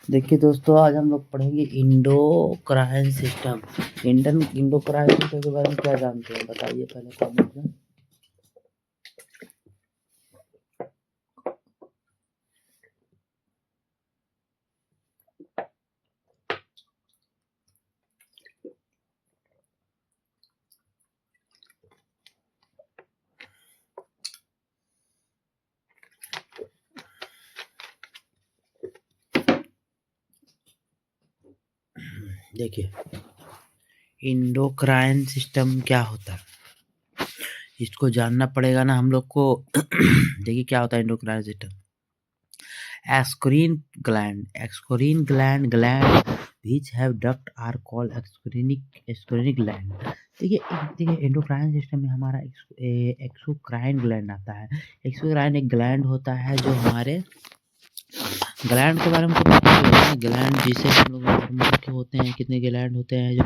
देखिए दोस्तों, आज हम लोग पढ़ेंगे इंडोक्राइन सिस्टम। इंडोक्राइन सिस्टम के बारे में क्या जानते हैं, बताइए पहले कमेंट में। देखिए, इंडोक्राइन सिस्टम क्या होता है, इसको जानना पड़ेगा ना हम लोग को। देखिए क्या होता है endocrine system. Exocrine gland which have duct are called exocrinic gland. देखिए एंडोक्राइन सिस्टम में हमारा एक्सोक्राइन ग्लैंड आता है। एक्सोक्राइन एक ग्लैंड होता है जो हमारे ग्लैंड के बारे में तो पता ही है। ग्लैंड जिसे हम लोग नॉर्मल के होते हैं, कितने ग्लैंड होते हैं जो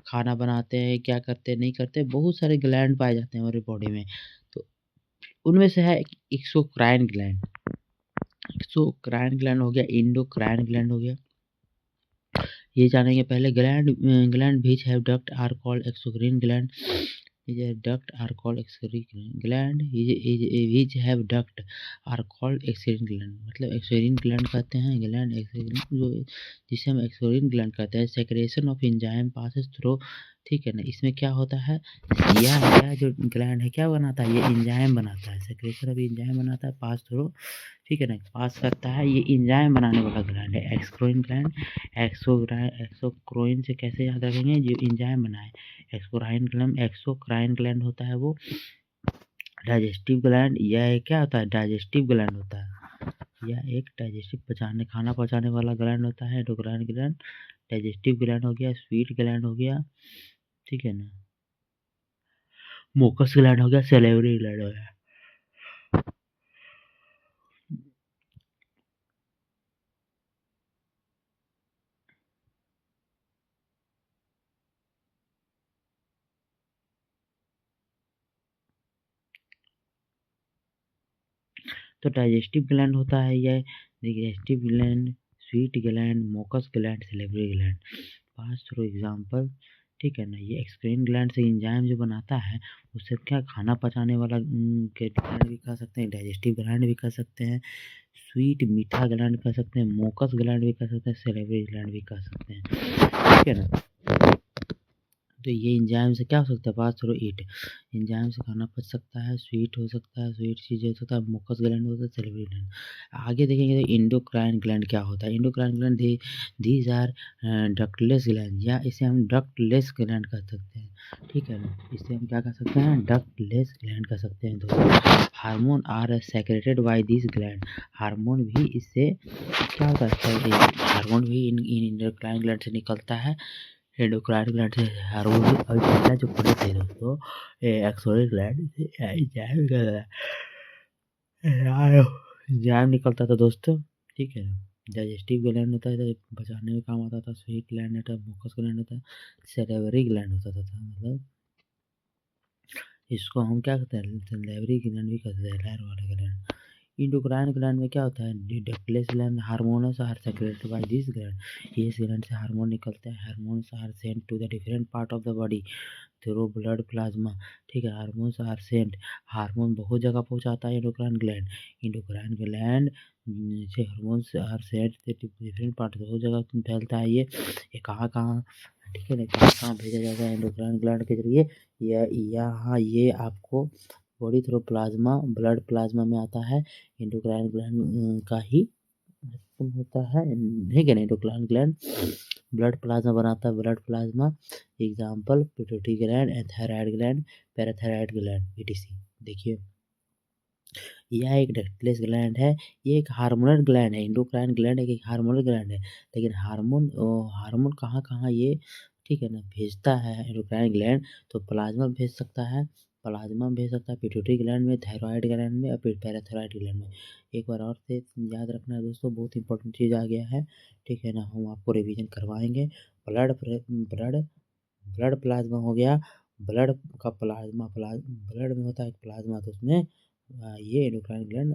खाना बनाते हैं, क्या करते हैं, नहीं करते, बहुत सारे ग्लैंड पाए जाते हैं हमारी बॉडी में। तो उनमें से है एक्सोक्राइन ग्लैंड। एक्सोक्राइन ग्लैंड हो गया, इंडोक्राइन ग्लैंड हो गया। ये जानेंगे पहले। Gland which have duct are called exocrine gland. Duct are called exocrine gland which have duct are called exocrine gland। मतलब एक्सोक्राइन ग्लैंड कहते हैं ग्लैंड जो जिसे हम एक्सोक्राइन ग्लैंड कहते हैं। Secretion of enzyme passes through, ठीक है ना। इसमें क्या होता है, यह जो ग्लैंड है क्या बनाता है, ये एंजाइम बनाता है। सेक्रेशन ऑफ एंजाइम बनाता है, पास थ्रू, ठीक है ना, पास करता है। ये एंजाइम बनाने वाला ग्लैंड है एक्सक्रोइन ग्लैंड। एक्सोक्रोइन से कैसे याद रखेंगे, जो एंजाइम बनाए। एक्सोक्राइन ग्लैंड होता है वो डाइजेस्टिव ग्लैंड। यह क्या होता है, डाइजेस्टिव ग्लैंड होता है। यह एक डाइजेस्टिव खाना पचाने वाला ग्लैंड होता है एंडोक्राइन ग्लैंड। डाइजेस्टिव ग्लैंड हो गया, स्वीट ग्लैंड हो गया, ठीक है ना, मोकस ग्लैंड हो गया, सेलेवरी ग्लैंड हो गया। तो डाइजेस्टिव ग्लैंड होता है यह digestive gland, sweet gland, mucus gland, salivary gland. Pass through example, ठीक है ना। ये एक्सक्रीन ग्लैंड से एंजाइम जो बनाता है उससे क्या खाना पचाने वाला के ग्लैंड भी कह सकते हैं, डाइजेस्टिव ग्लैंड भी कह सकते हैं, स्वीट मीठा ग्लैंड कह सकते हैं, मोकस ग्लैंड भी कह सकते हैं, सेलेवरी ग्लैंड भी कह सकते हैं, ठीक है ना। तो ये एंजाइम से क्या हो सकता है, पास थ्रू ईट। एंजाइम से खाना पच सकता है, स्वीट हो सकता है, स्वीट चीज़ हो सकता है, मुकस ग्लैंड होता है, सेलेवरी ग्लैंड। आगे देखेंगे तो इंडोक्राइन ग्लैंड क्या होता है। Endocrine gland these are ductless gland, या इसे हम डक्टलेस ग्लैंड कह सकते हैं, ठीक है ना। इसे हम क्या कह सकते हैं, डक्टलेस ग्लैंड कह सकते हैं दोस्तों। Hormone are secreted by this gland. Hormone भी इससे क्या होता है, हार्मोन भी इन इंडोक्राइन ग्लैंड से निकलता है। एंडोक्राइन ग्लैंड से हार्मोन अभी पहले जो पढ़े थे दोस्तों, एक्सोक्राइन ग्लैंड से एंजाइम निकलता था दोस्तों, ठीक है। डाइजेस्टिव ग्लैंड होता है तो पचाने में काम आता था, स्वीट ग्लैंड होता है, मुकस ग्लैंड होता है, सेलेवरी ग्लैंड होता था, मतलब इसको हम क्या कहते हैं, सेलेवरी ग्लैंड भी कहते हैं, लहर वाला ग्लैंड। इंडोक्राइन ग्लैंड में क्या होता है, ductless gland. Hormones are secreted by this gland. ये ग्लैंड से हार्मोन निकलते हैं। Hormones are sent to the different part of the body through blood plasma, ठीक है। हार्मोन्स आर सेंट, हार्मोन बहुत जगह पहुंचाता है इंडोक्राइन ग्लैंड। इंडोक्राइन ग्लैंड से hormones are sent different part, बहुत जगह फैलता है ये कहाँ कहाँ, ठीक है ना, कहाँ कहाँ भेजा जाता है इंडोक्राइन ग्लैंड के जरिए। यहाँ ये आपको body through plasma, blood plasma में आता है। इंडोक्राइन ग्लैंड का ही होता है, ठीक है ना। इंडोक्राइन ग्लैंड ब्लड प्लाज्मा बनाता है, blood plasma. Example pituitary gland, thyroid gland, parathyroid gland etc। देखिए यह एक डक्टलेस ग्लैंड है। ये एक हार्मोनल ग्लैंड है। इंडोक्राइन ग्लैंड एक हार्मोनल ग्लैंड है, लेकिन हार्मोन कहाँ कहाँ ये, ठीक है ना, भेजता है इंडोक्राइन ग्लैंड। तो प्लाज्मा भेज सकता है, पिट्यूटरी ग्लैंड में, थायराइड ग्लैंड में और फिर पैराथायराइड ग्लैंड में। एक बार और से याद रखना है दोस्तों, बहुत इंपॉर्टेंट चीज़ आ गया है, ठीक है ना, हम आपको रिवीजन करवाएंगे। ब्लड ब्लड ब्लड प्लाज्मा हो गया, ब्लड का ब्लड में होता है प्लाज्मा, तो उसमें ये एंडोक्राइन ग्लैंड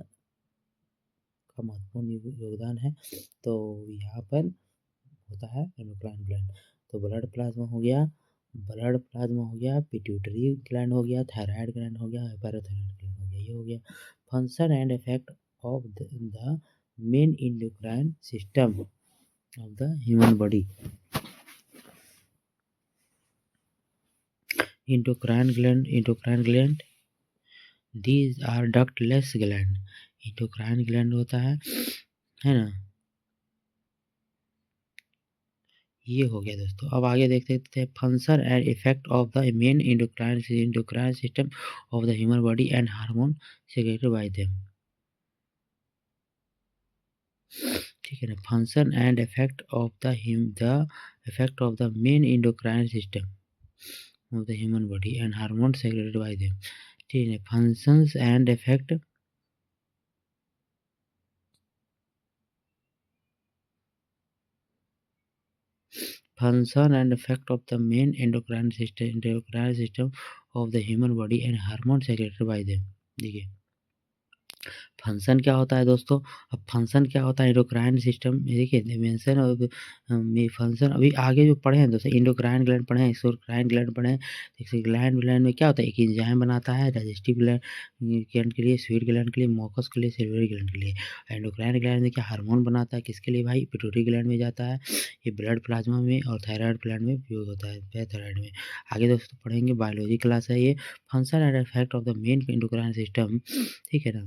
का महत्वपूर्ण योगदान है। तो यहाँ पर होता है एंडोक्राइन ग्लैंड। तो ब्लड प्लाज्मा हो गया, पिट्यूटरी ग्लैंड हो गया, थायराइड ग्लैंड हो गया, पैराथायराइड ग्लैंड हो गया। ये हो गया function and effect of the main endocrine system of the human body. endocrine gland these are ductless gland। endocrine gland होता है ना। ये हो गया दोस्तों। अब आगे देखते हैं function and effect of the main endocrine system of the human body and hormone secreted bye them. ठीक है ना। Function and effect of the main endocrine system of the human body and hormones secreted by them। ठीक है। functions and effect of the main endocrine system of the human body and hormones secreted by them। देखिए function क्या होता है दोस्तों। अब function क्या होता है एंडोक्राइन सिस्टम में, देखिए डिमेंशन और फंक्शन अभी आगे जो पढ़े हैं दोस्तों, एंडोक्राइन ग्लैंड पढ़े हैं, एक्सोक्राइन ग्लैंड पढ़े हैं। जैसे ग्लैंड में क्या होता है, एक एंजाइम बनाता है डाइजेस्टिव ग्लैंड के लिए, स्वीट ग्लैंड के लिए, मॉकस के लिए, सेल्युलर ग्लैंड के लिए। एंडोक्राइन ग्लैंड में क्या हार्मोन बनाता है, किसके लिए भाई, पिट्यूटरी ग्लैंड में जाता है। ये ब्लड प्लाज्मा में और थायराइड ग्लैंड में उपयोग होता है, पैराथायराइड में। आगे दोस्तों पढ़ेंगे, बायोलॉजी क्लास है ये। Function and effect of the main endocrine system, ठीक है ना।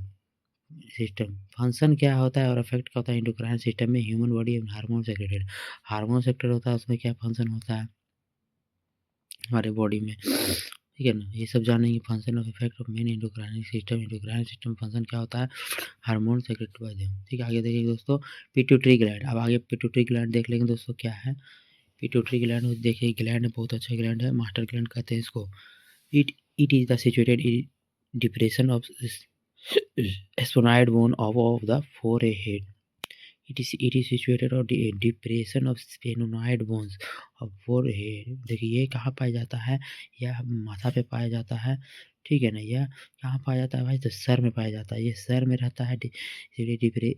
सिस्टम फंक्शन क्या होता है और इफेक्ट क्या होता है एंडोक्राइन सिस्टम में, human body and hormone secreted. Hormone secreted होता है, उसमें क्या फंक्शन होता है हमारे बॉडी में, ठीक है ना। ये सब जानेंगे function of effect of main endocrine system function क्या होता है, हार्मोन सेक्रेटेड बाय देम। ठीक है, आगे देखिए दोस्तों पिट्यूटरी ग्लैंड। अब आगे पिट्यूटरी ग्लैंड देख लेंगे दोस्तों क्या है। पिट्यूटरी ग्लैंड देखिए, ग्लैंड बहुत अच्छा ग्लैंड है, मास्टर ग्लैंड कहते हैं इसको। It is the situated in depression of sphenoid bone above the forehead। it is situated on the depression of sphenoid bones of forehead। देखिए ये कहाँ पाया जाता है, यह माथा पे पाया जाता है, ठीक है ना। यह कहाँ पाया जाता है भाई, तो सर में पाया जाता है। ये सर में रहता है।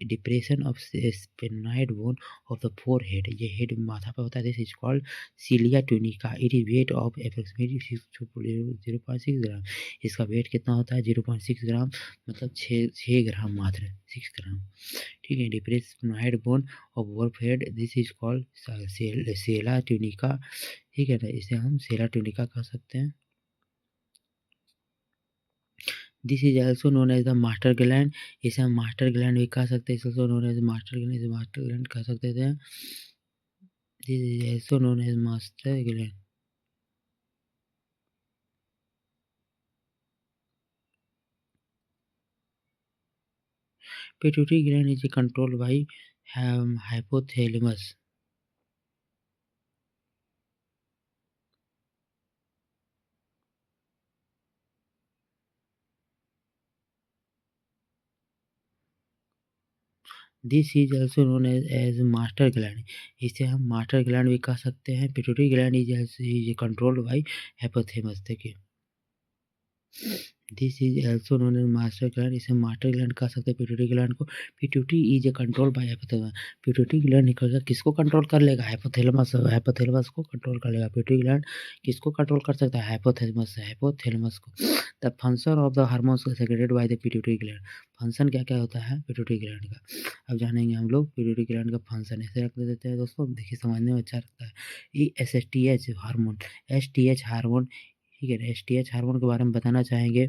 Depression of sphenoid bone of the forehead, ये हेड माथा पे होता है। This is called sella turcica. It is weight of approximately 0.6 gram. इसका वेट कितना होता है, 0.6 ग्राम, मतलब 6 ग्राम मात्र, 6 ग्राम। ठीक है, depressed bone of forehead, this is called sella tunica. ठीक है ना, इसे हम सेला ट्यूनिका कह सकते हैं। This is also known as the master gland. इसे हम मास्टर ग्लैंड भी कह सकते हैं। Also known as master gland, इसे मास्टर ग्लैंड कह सकते थे। This is also known as master gland. Pituitary gland is controlled by hypothalamus. This is also known as master gland. इसे हम मास्टर ग्लैंड भी कह सकते हैं। Pituitary gland is controlled by hypothalamus. देखिए this is also known as master gland, इसे master gland कह सकते हैं पिट्यूटरी ग्लैंड को। Pituitary is a control by hypothalamus. Pituitary gland निकल किसको कंट्रोल कर लेगा, हाइपोथैलेमस को कंट्रोल कर लेगा। पिट्यूटरी ग्लैंड किसको कंट्रोल कर सकता है, हाइपोथैलेमस को। The function of the hormones secreted by the pituitary gland. Function क्या क्या होता है पिट्यूटरी ग्लैंड का, अब जानेंगे हम लोग। पिट्यूटरी ग्लैंड का फंक्शन ऐसे रख देते हैं दोस्तों, देखिए समझने में अच्छा लगता है। ये एसटीएच हार्मोन, एसटीएच हार्मोन, ठीक है। एसटीएच हार्मोन के बारे में बताना चाहेंगे,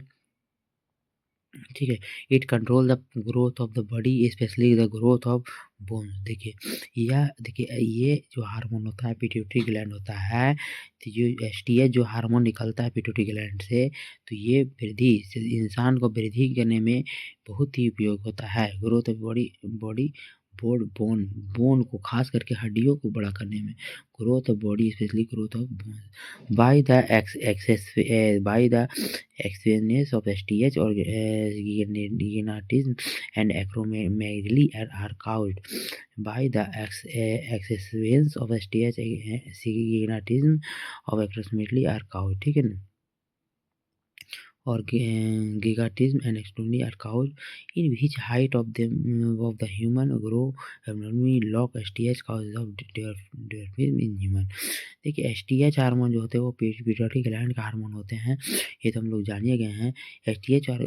ठीक है। It control the growth of the body, specially the growth of bone. देखिए ये जो हार्मोन होता है पिट्यूटरी ग्लैंड होता है, तो जो एसटीएच जो हार्मोन निकलता है पिट्यूटरी ग्लैंड से, तो ये वृद्धि इंसान को वृद्धि करने में बहुत ही उपयोग होता है। ग्रोथ ऑफ बॉडी बोन को, खास करके हड्डियों को बड़ा करने में। Growth of body specially growth of borne by the exchanges of STH और gynatism and acromegaly are caused by the excess of STH, gynatism of acromegaly are caused। ठीक है ना। gigantism and extremely are caused in which height of the human grow abnormally log STH causes of dwarfism in human। देखिए STH hormone जो होते हैं वो pituitary gland का hormone होते हैं, ये तो हम लोग जानिए गए हैं। STH और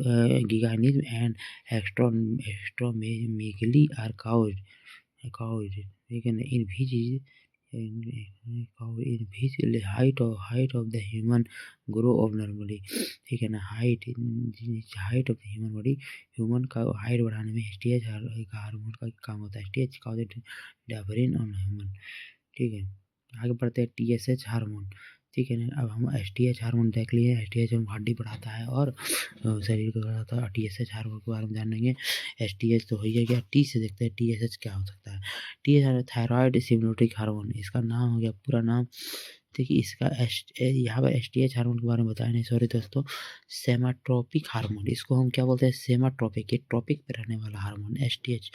gigantism and extramegaly are caused, ठीक है ना, in which height of the human grow abnormally, ठीक है ना, height of the human body, human का हाइट बढ़ाने में STH हार्मोन का काम होता है। STH कॉजेज डायफरिन ऑन ह्यूमन, ठीक है। आगे बढ़ते हैं TSH हार्मोन, ठीक है ना। अब हम STH हार्मोन देख लिए। STH हम हड्डी बढ़ाता है और शरीर को बढ़ाता है। TSH हार्मोन के बारे में जानेंगे। STH तो हो ही गया, T से देखते हैं TSH क्या हो सकता है। TSH थायराइड स्टिमुलेटिंग हार्मोन, इसका नाम हो गया पूरा नाम। देखिए इसका यहाँ पर STH हार्मोन के बारे में बताया नहीं, सॉरी दोस्तों। सेमाट्रोपिक हार्मोन, इसको हम क्या बोलते हैं, सेमाट्रोपिक, ये ट्रॉपिक पे रहने वाला हार्मोन। STH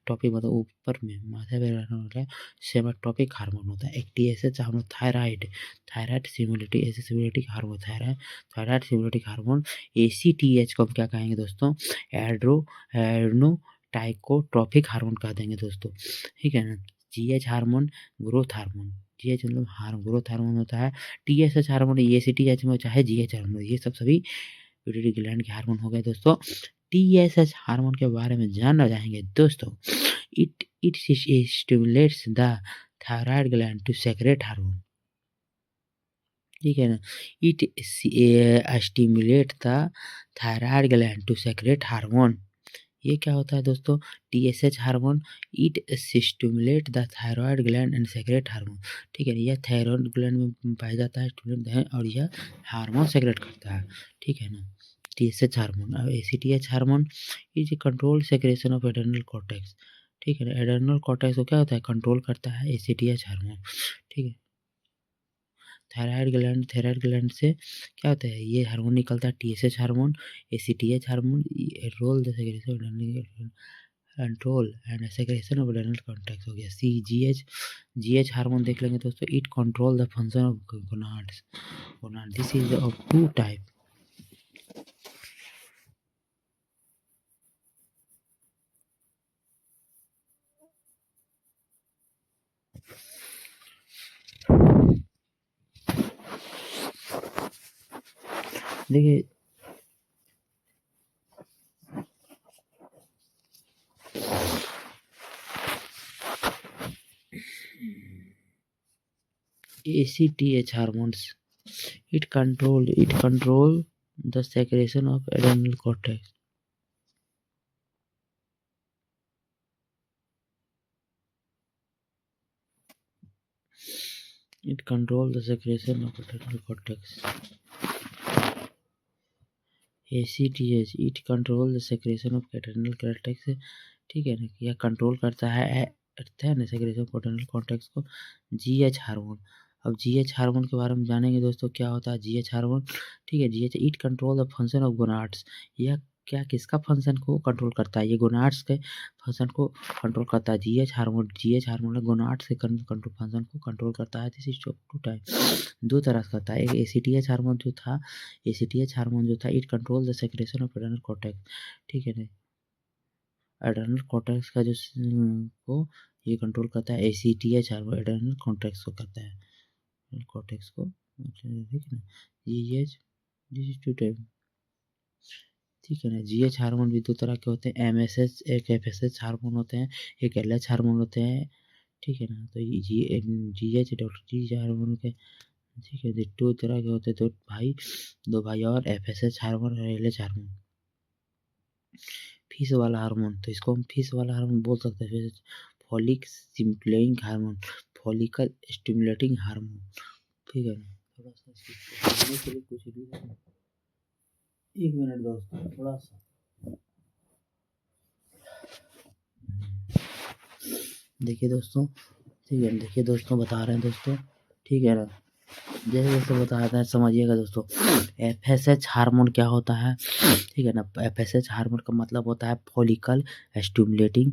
टॉपिक मतलब ऊपर में माथे पे रहने वाला सेमाट्रोपिक हार्मोन होता है। एक TSH hormone thyroid stimulating hormone, thyroid stimulating hormone. ACTH को हम क्या कहेंगे दोस्तों, एड्रेनोटाइकोट्रोपिक हार्मोन कह देंगे दोस्तों, ठीक है ना। GH hormone growth hormone, GH मतलब ग्रोथ हार्मोन होता है। TSH हार्मोन ACTH में चाहे GH हार्मोन, ये सब सभी पिट्यूटरी ग्लैंड के हार्मोन हो गए दोस्तों। TSH हार्मोन के बारे में जानना चाहेंगे दोस्तों। It stimulates the thyroid gland to secrete hormone, ठीक है ना। It stimulate the thyroid gland to secrete hormone, ये क्या होता है दोस्तों, TSH hormone. It stimulate the thyroid gland and secrete hormone, ठीक है। यह थायराइड ग्लैंड में पाया जाता है, स्टिमुलेट है, और यह हार्मोन सेक्रेट करता है, ठीक है ना। TSH hormone. और ACTH hormone is control secretion of adrenal cortex, ठीक है ना। एड्रेनल कॉर्टेक्स को क्या होता है, कंट्रोल करता है ACTH हार्मोन, ठीक है। थायराइड ग्लैंड से क्या होता है, ये हार्मोन निकलता है, TSH hormone, ACTH hormone. Role the secretion control and secretion of adrenal cortex हो गया। GH हार्मोन देख लेंगे दोस्तों। It control the function of gonads, this is of two type. देखिए ACTH hormones, it control the secretion of adrenal cortex, it control the secretion of adrenal cortex। ACTH it control the secretion of adrenal cortex, ठीक है ना, यह control करता है ना secretion of adrenal cortex को। GH hormone, अब GH hormone के बारे में जानेंगे दोस्तों, क्या होता है GH हार्मोन, ठीक है। GH it control the function of gonads, यह क्या किसका फंक्शन को कंट्रोल करता है, ये गोनाड्स के फंक्शन को कंट्रोल करता है। GH हार्मोन गोनाड्स के कंट्रोल फंक्शन को कंट्रोल करता है। दिस इज टू टाइप, दो तरह से करता है। एक ACTH हार्मोन जो था, ACTH हार्मोन जो था, it control the secretion of adrenal cortex, ठीक है ना। एड्रेनल कॉर्टेक्स का जो को ये कंट्रोल करता है। ACTH हार्मोन एड्रेनल कॉर्टेक्स को करता है, कॉर्टेक्स को, ठीक है ना। GH this is two type, ठीक है ना। GH हार्मोन भी दो तरह के होते हैं, MSH एक FSH हार्मोन होते हैं, एक LH हार्मोन होते हैं, ठीक है ना। तो ये GH डॉक्टर जी हार्मोन के, ठीक है, दो तरह के होते हैं, दो भाई और FSH हार्मोन और LH हार्मोन। फीस वाला हार्मोन, तो इसको हम फीस वाला हार्मोन बोल सकते हैं। Folic stimulating hormone, follicle stimulating hormone, ठीक है ना। थोड़ा सा के लिए कुछ भी, एक मिनट दोस्तों, थोड़ा सा देखिए दोस्तों, ठीक है, देखिए दोस्तों बता रहे हैं दोस्तों, ठीक है ना। जैसे जैसे बताया था समझिएगा दोस्तों। FSH हार्मोन क्या होता है, ठीक है ना। FSH हार्मोन का मतलब होता है follicle stimulating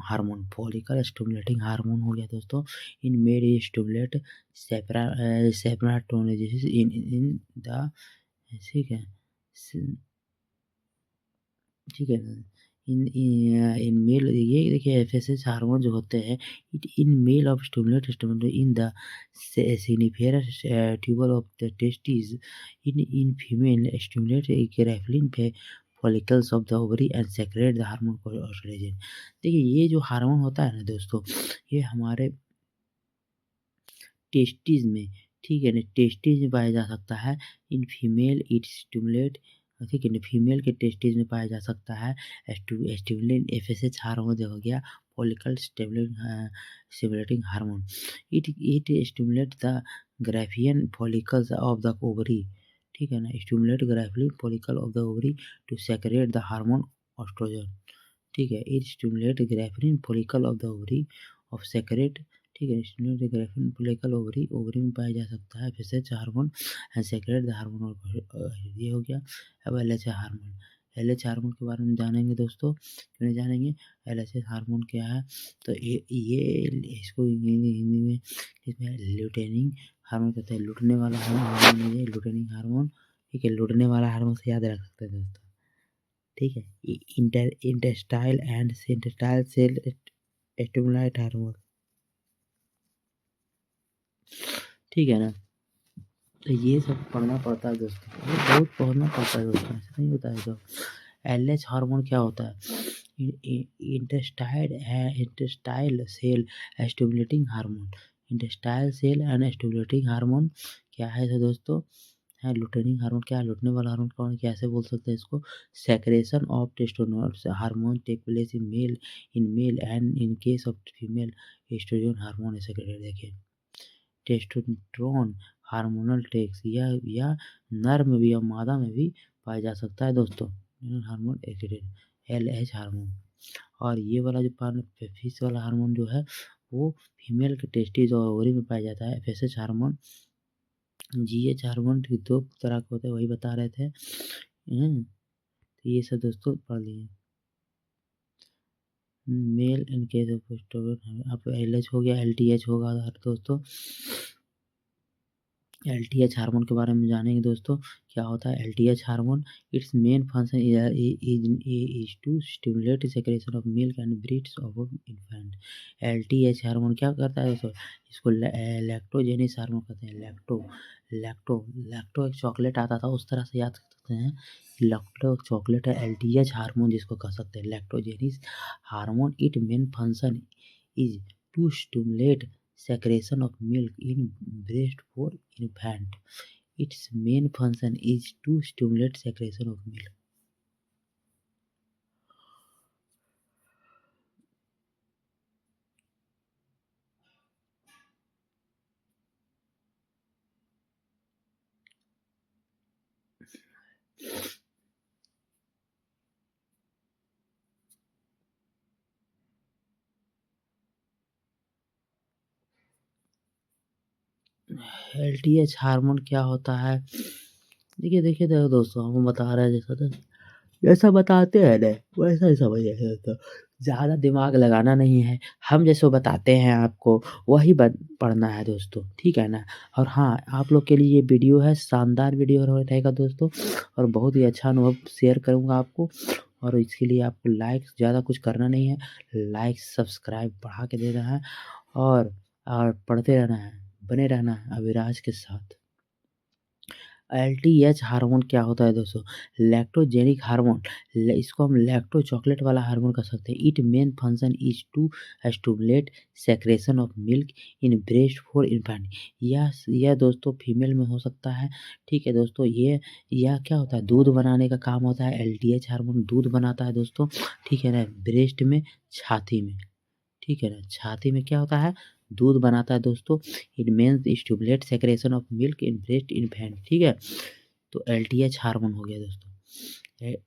hormone, follicle stimulating hormone हो गया दोस्तों। In male stimulate spermatogenesis in the, ठीक है, ठीक है ना। इन मेल ये देखिए एफएसएच हार्मोन जो होते हैं, it in male of stimulate in the seminiferous tubule of the testis, in female stimulate graafian पे follicles of the ovary and secrete the hormone oestrogen. देखिए ये जो हार्मोन होता है ना दोस्तों, ये हमारे टेस्टिस में, ठीक है ना, टेस्टिस में पाया जा सकता है। इन फीमेल इट स्टिमुलेट, ठीक है ना, फीमेल के टेस्टिस में पाया जा सकता है स्टिमुलिन एफएसएच हार्मोन जो हो गया follicle stimulating hormone. It stimulate the graafian follicles of the ovary, ठीक है ना, stimulate graafian follicle of the ovary to secrete the hormone oestrogen. ठीक है, it stimulate graafian follicle of the ovary of secrete, ठीक है, stimulate graafian follicle ovary, ovary में पाया जा सकता है FSH hormone and secrete the hormone. ये हो गया। अब एलएचए हार्मोन, एलएच हार्मोन के बारे में जानेंगे दोस्तों, क्यों नहीं जानेंगे। एलएचए हार्मोन क्या है, तो ये इसको हिंदी में इसमें ल्यूटेनिंग हार्मोन कहते हैं। लुटने वाला हार्मोन है ये, लुटेनिंग हार्मोन, ठीक है, लुटने वाला हार्मोन से याद रख सकते हैं दोस्तों, ठीक है। Interstitial and interstitial cell stimulate hormone, ठीक है ना। तो ये सब पढ़ना पड़ता है दोस्तों, ये बहुत पढ़ना पड़ता है दोस्तों, ऐसा नहीं होता है। तो एलएच हार्मोन क्या होता है, interstitial cell stimulating hormone. Interstitial cell and stimulating hormone क्या है तो दोस्तों, है लुटेनिंग हार्मोन। क्या है लुटने वाला हार्मोन, कौन कैसे बोल सकते हैं इसको। Secretion of testosterone hormone take place in male and in case of female estrogen hormone है सेक्रेटेड। देखिए टेस्टोस्टेरोन हार्मोनल टेक्स या नर में भी या मादा में भी पाया जा सकता है दोस्तों, हार्मोन एक्सीडेंट एलएच हार्मोन। और ये वाला जो फिश वाला हार्मोन जो है वो फीमेल के टेस्टिस और ओवरी में पाया जाता है। एफएसएच हार्मोन, जीएच हार्मोन दो तरह के होते हैं, वही बता रहे थे। तो ये सब दोस्तों पढ़ लिए। Male in case of estrogen, अब एलएच हो गया, एलटीएच होगा दोस्तों। एलटीएच हार्मोन के बारे में जानेंगे दोस्तों, क्या होता है LTH hormone. Its main function is to stimulate secretion of milk and breeds of infant. LTH hormone क्या करता है दोस्तों, इसको लैक्टोजेनिस हार्मोन कहते हैं। लैक्टो एक चॉकलेट आता था, उस तरह से याद कर सकते हैं। लैक्टो चॉकलेट है, एलटीएच हार्मोन जिसको कह सकते हैं lactogenic hormone. It main function is to stimulate secretion of milk in breast for infant. Its main function is to stimulate secretion of milk. LTH hormone क्या होता है, देखिए देखो दोस्तों, हम बता रहे हैं जैसा बताते हैं ना वैसा ही समझ दोस्तों, ज़्यादा दिमाग लगाना नहीं है। हम जैसे बताते हैं आपको वही पढ़ना है दोस्तों, ठीक है ना। और हाँ, आप लोग के लिए ये वीडियो है, शानदार वीडियो रहेगा दोस्तों, और बहुत ही अच्छा अनुभव शेयर करूँगा आपको। और इसके लिए आपको लाइक ज़्यादा कुछ करना नहीं है, लाइक सब्सक्राइब बढ़ा के देना है, और पढ़ते रहना है, बने रहना है अविराज के साथ। एलटीएच हार्मोन क्या होता है दोस्तों, लैक्टोजेनिक हार्मोन, इसको हम लैक्टो चॉकलेट वाला हार्मोन कह सकते हैं। It main function is to stimulate secretion of milk in breast for infant. यह दोस्तों फीमेल में हो सकता है, ठीक है दोस्तों। यह क्या होता है, दूध बनाने का काम होता है। एलटीएच हार्मोन दूध बनाता है दोस्तों, ठीक है ना, ब्रेस्ट में, छाती में, ठीक है ना, छाती में क्या होता है, दूध बनाता है दोस्तों। It means stimulate secretion of milk in breast infant, ठीक है। तो एलटीएच हार्मोन हो गया दोस्तों।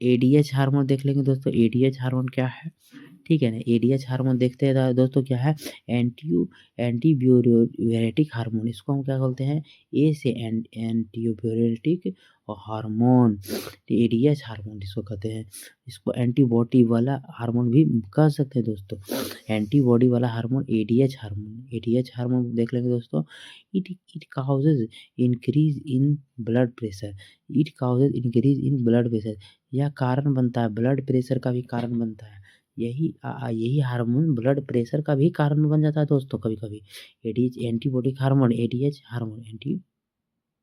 एडीएच हार्मोन देख लेंगे दोस्तों, एडीएच हार्मोन क्या है, ठीक है ना। एडीएच हार्मोन देखते हैं दोस्तों क्या है, एंटीब्यूरेटिक हार्मोन, इसको हम क्या बोलते हैं, ए से एंटीब्यूरेटिक हार्मोन, एडीएच हार्मोन इसको कहते हैं। इसको एंटीबॉडी वाला हार्मोन भी कह सकते हैं दोस्तों, एंटीबॉडी वाला hormone ADH hormone. ADH hormone देख लेंगे दोस्तों, it causes increase in blood pressure, it causes increase in blood pressure, यह कारण बनता है, ब्लड प्रेशर का भी कारण बनता है। यही हार्मोन ब्लड प्रेशर का भी कारण बन जाता है दोस्तों कभी कभी। एडीएच एंटीबॉडिक हार्मोन, एडीएच हार्मोन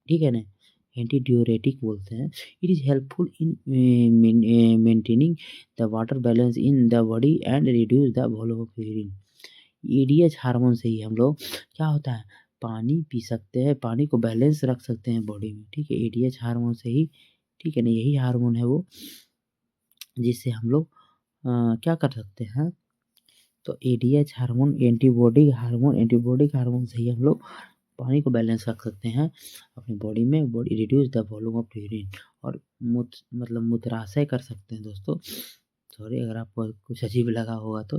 ठीक है ना, एंटी ड्यूरेटिक बोलते हैं। It is helpful in maintaining the water balance in the body and reduce the volume of urine. ADH hormone से ही हम लोग क्या होता है, पानी पी सकते हैं, पानी को बैलेंस रख सकते हैं बॉडी में, ठीक है, एडीएच हार्मोन से ही, ठीक है ना। यही हार्मोन है वो जिससे हम लोग क्या कर सकते हैं, तो एडीएच हार्मोन एंटीबॉडिक हार्मोन से ही हम लोग पानी को बैलेंस रख सकते हैं अपनी बॉडी में, body reduce the volume of urine, और मतलब मूत्राशय कर सकते हैं दोस्तों। सॉरी अगर आपको कुछ अजीब लगा होगा तो,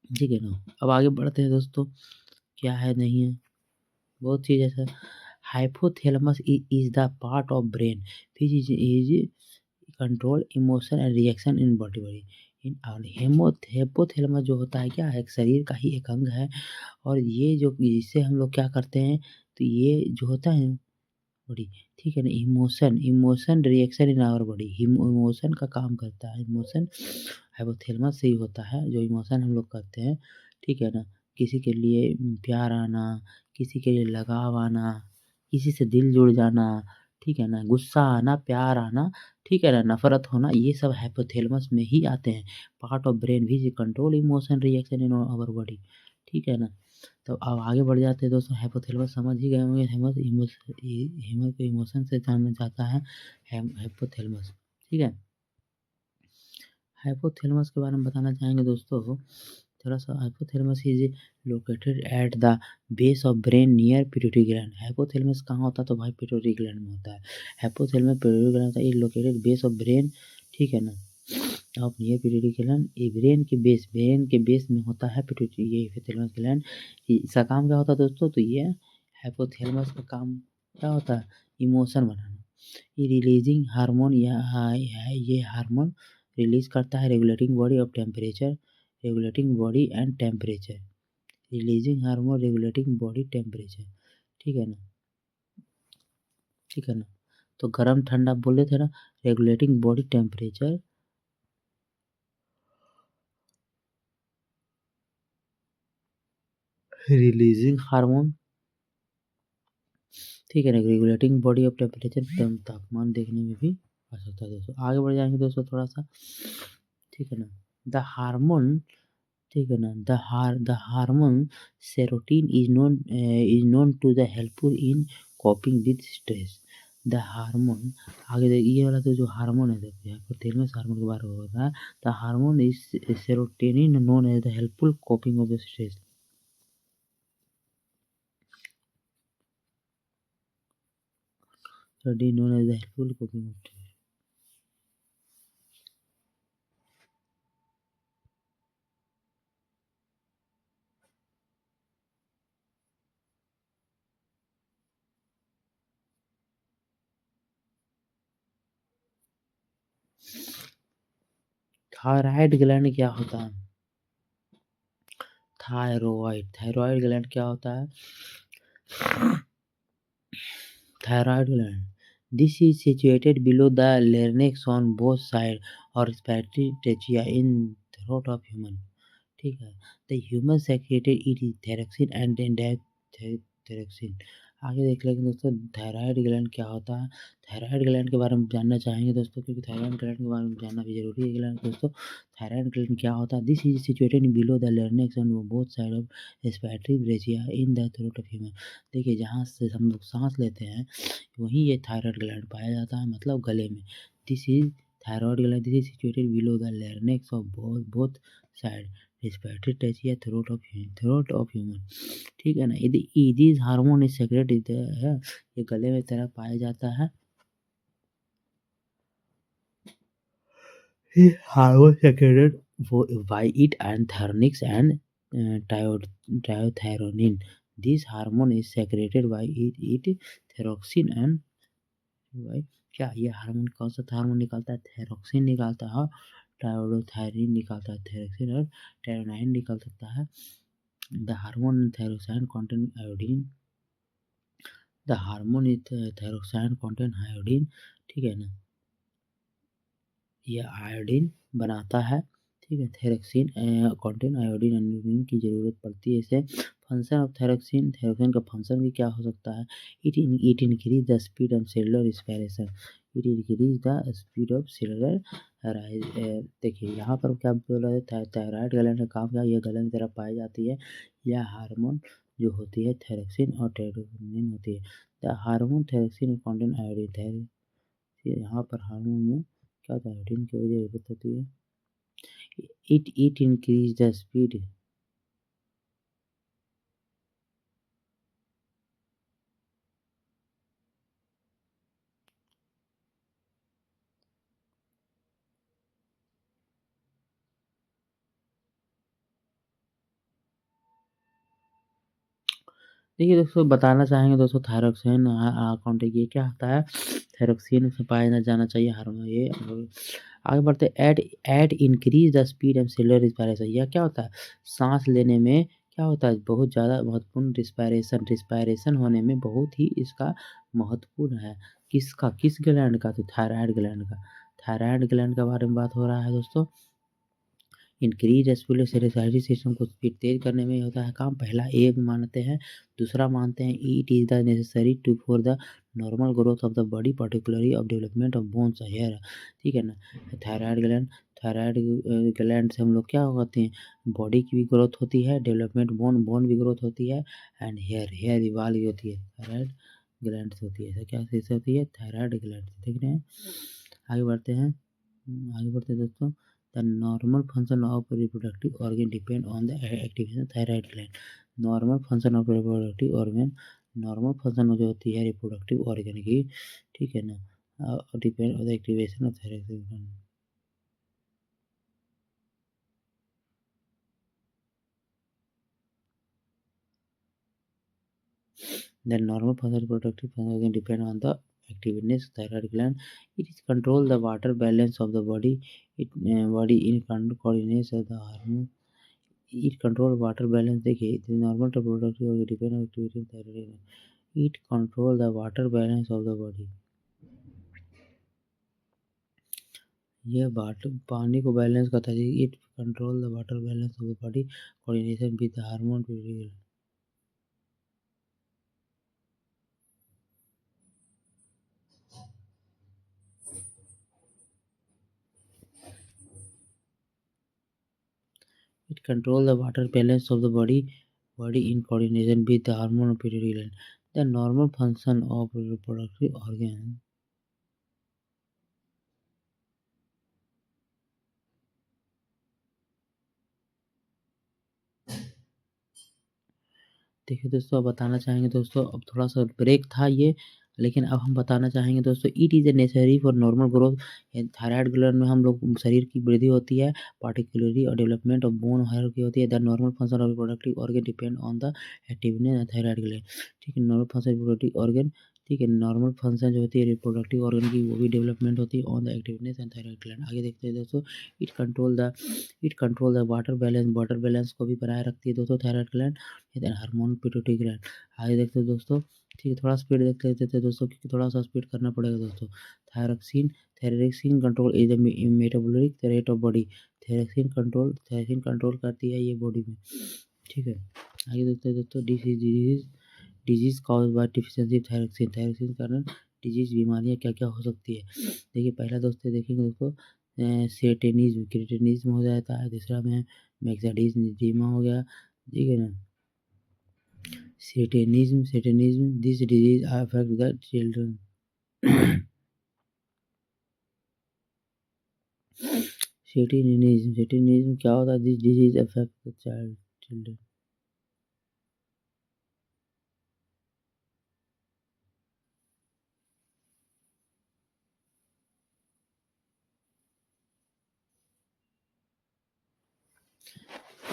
ठीक है ना। अब आगे बढ़ते हैं दोस्तों, क्या है नहीं है, बहुत चीज़ ऐसा। Hypothalamus is the part of brain which is control emotion and reaction in body. Hypothalamus जो होता है क्या है, एक शरीर का ही एक अंग है, और ये जो इससे हम लोग क्या करते हैं, तो ये जो होता है बॉडी, ठीक है ना, emotion reaction in our body, emotion का काम करता है, इमोशन हाइपोथैलेमस से ही होता है, जो इमोशन हम लोग करते हैं, ठीक है ना, किसी के लिए प्यार आना, किसी के लिए लगाव आना, किसी से दिल जुड़ जाना, ठीक है ना, गुस्सा आना, प्यार आना, ठीक है ना, नफरत होना, ये सब हाइपोथैलेमस में ही आते हैं। पार्ट ऑफ ब्रेन भी control emotion reaction in our body, ठीक है ना। तो अब आगे बढ़ जाते हैं दोस्तों, हाइपोथैलेमस समझ ही गए होंगे, हिमस को इमोशन से जाना जाता है, हाइपोथैलेमस, ठीक है। हाइपोथैलेमस के बारे में बताना चाहेंगे दोस्तों थोड़ा सा। Hypothalamus is located at the base of brain near pituitary gland. Hypothalamus कहाँ होता है, तो भाई पिट्यूटरी ग्लैंड में होता है। हाइपोथैलेमस पिट्यूटरी ग्लैंड होता है, is located base of brain, ठीक है ना, ऑफ नियर पिट्यूटरी ग्लैंड, ये ब्रेन के बेस में होता है पिट्यूटरी, ये हाइपोथैलेमस ग्लैंड। इसका काम क्या होता है दोस्तों, तो ये हाइपोथैलेमस का काम क्या होता है, इमोशन बनाना, ये रिलीजिंग हार्मोन, ये हार्मोन रिलीज करता है, regulating body of temperature, regulating body and temperature, releasing hormone regulating body temperature, ठीक है ना, ठीक है ना। तो गर्म ठंडा बोले थे ना, regulating body temperature, releasing hormone, ठीक है ना, रेगुलेटिंग बॉडी ऑफ टेम्परेचर, तापमान देखने में भी आ सकता है दोस्तों। आगे बढ़ जाएंगे दोस्तों थोड़ा सा, ठीक है ना। द हार्मोन, ठीक है ना, the hormone serotonin is known to the helpful in coping with stress. The hormone, आगे ये वाला तो जो हार्मोन है देखो, हाइपोथैलेमस हार्मोन के बारे में होता है, the hormone is serotonin known as the helpful coping of the stress, known as the helpful coping of stress. Thyroid gland क्या होता है, थायराइड ग्लैंड क्या होता है, thyroid gland. This is situated below the larynx on both sides or respiratory trachea in throat of human. ठीक है, the human secreted it is thyroxine and then thyroxine। आगे देख लेंगे दोस्तों, थायराइड ग्लैंड क्या होता है। थायराइड ग्लैंड के बारे में जानना चाहेंगे दोस्तों, क्योंकि थायराइड ग्लैंड के बारे में जानना भी जरूरी है ग्लैंड दोस्तों। थायराइड ग्लैंड क्या होता है, this is situated below the larynx on both side of respiratory trachea in the throat of human. देखिए जहाँ से हम लोग सांस लेते हैं वहीं ये थायराइड ग्लैंड पाया जाता है, मतलब गले में। This is thyroid gland, this is situated below the larynx of both side respiratory trachea throat of human, ठीक है ना। यदि दिस हार्मोन इज सेक्रेटेड है, ये गले में तरह पाया जाता है, ये hormone secreted why it anthernics and thiothyronin. This hormone is secreted by it thyroxine and why क्या ये हार्मोन कौन सा हार्मोन निकालता है? थायरोक्सिन निकालता है, टायरोथायरिन निकालता है, थायरोक्सिन और टायरोनाइन निकाल सकता है। The hormone thyroxine contain iodine, the hormone thyroxine contain iodine, ठीक है ना, ये आयोडीन बनाता है, ठीक है। थायरोक्सिन contain आयोडीन की जरूरत पड़ती है इसे। फंक्शन ऑफ थायरोक्सिन, थायरोक्सिन का फंक्शन भी क्या हो सकता है? It increase the speed of cellular respiration, it increase the speed of cellular. देखिए यहाँ पर क्या बोला है, थायराइड ग्लैंड का काम क्या, यह ग्लैंड तरफ पाई जाती है। यह हार्मोन जो होती है थायरोक्सिन और टायरोक्सिन होती है। The hormone thyroxine contain iodine, यहाँ पर हार्मोन में क्या होता है, आयोडीन की वजह जरूरत होती है। इट इंक्रीज द स्पीड, देखिए दोस्तों बताना चाहेंगे दोस्तों, थायरोक्सिन कॉन्टेक्ट ये क्या होता है? थायरोक्सिन से पाया जाना चाहिए हार्मोन ये। आगे बढ़ते, add increase the speed and cellular respiration, यह क्या होता है? सांस लेने में क्या होता है? बहुत ज़्यादा महत्वपूर्ण, रिस्पायरेशन होने में बहुत ही इसका महत्वपूर्ण है। किसका, किस ग्लैंड का? तो थायराइड ग्लैंड का। थायराइड ग्लैंड के बारे में बात हो रहा है दोस्तों। इंक्रीज रेस्पिरेटरी सिस्टम को स्पीड तेज करने में होता है काम। पहला एक मानते हैं, दूसरा मानते हैं it is the necessary to for the normal growth of the body, particularly of development of bones hair, ठीक है ना। थायराइड ग्लैंड, थायराइड ग्लैंड से हम लोग क्या होते हैं, बॉडी की भी ग्रोथ होती है, डेवलपमेंट बोन भी ग्रोथ होती है, एंड हेयर भी बाल भी होती है, थायराइड ग्लैंड से होती है। ऐसा क्या चीज़ से होती है? थायराइड ग्लैंड से, देख रहे हैं। आगे बढ़ते हैं, आगे बढ़ते हैं दोस्तों। The normal function of reproductive organ depend on the activation of thyroid gland. Normal function of reproductive organ, normal function जो होती है रिप्रोडक्टिव ऑर्गन की, ठीक है ना, depend on the activation of thyroid gland. The normal function of reproductive organ depend on the activeness of thyroid gland. It is control the water balance of the body. It body in coordination of the hormone. It control water balance, देखिए normal reproductive organ depend on activity of thyroid gland. It control the water balance of the body, यह water पानी को balance करता है। It control the water balance of the body, coordination with hormone. It control the water balance of the body in coordination with the hormone of pituitary gland. The normal function of reproductive organ, देखिए दोस्तों अब बताना चाहेंगे दोस्तों, अब थोड़ा सा break था ये, लेकिन अब हम बताना चाहेंगे दोस्तों, it is a necessary for normal growth. Thyroid gland में हम लोग शरीर की वृद्धि होती है, पार्टिकुलरली और डेवलपमेंट ऑफ बोन हेयर की होती है। The normal function of reproductive organ depend on the activeness of thyroid gland, ठीक है। नॉर्मल फंक्शन रिप्रोडक्टिव ऑर्गन, ठीक है, नॉर्मल फंक्शन जो होती है रिप्रोडक्टिव ऑर्गन की वो भी डेवलपमेंट होती है on the activeness and thyroid gland. आगे देखते हैं दोस्तों, it control the it control the water balance को भी बनाए रखती है दोस्तों thyroid gland, hormone pituitary gland. आगे देखते हैं दोस्तों, ठीक है, थोड़ा स्पीड देख लेते थे दोस्तों, क्योंकि थोड़ा सा स्पीड करना पड़ेगा दोस्तों। Thyroxine, thyroxine control is the metabolic rate of body, thyroxine control करती है ये बॉडी में, ठीक है। आगे देखते हैं दोस्तों, disease cause by deficiency thyroxine, thyroxine के कारण डिजीज बीमारियां क्या क्या हो सकती है। देखिए पहला दोस्तों देखेंगे दोस्तों, सेटेनिज्म क्रिटेनिज्म हो जाता है, दूसरा में मैक्साडिज्म हो गया, ठीक है ना। Satanism, this disease affect the children. Satanism क्या होता है? This disease affect the children.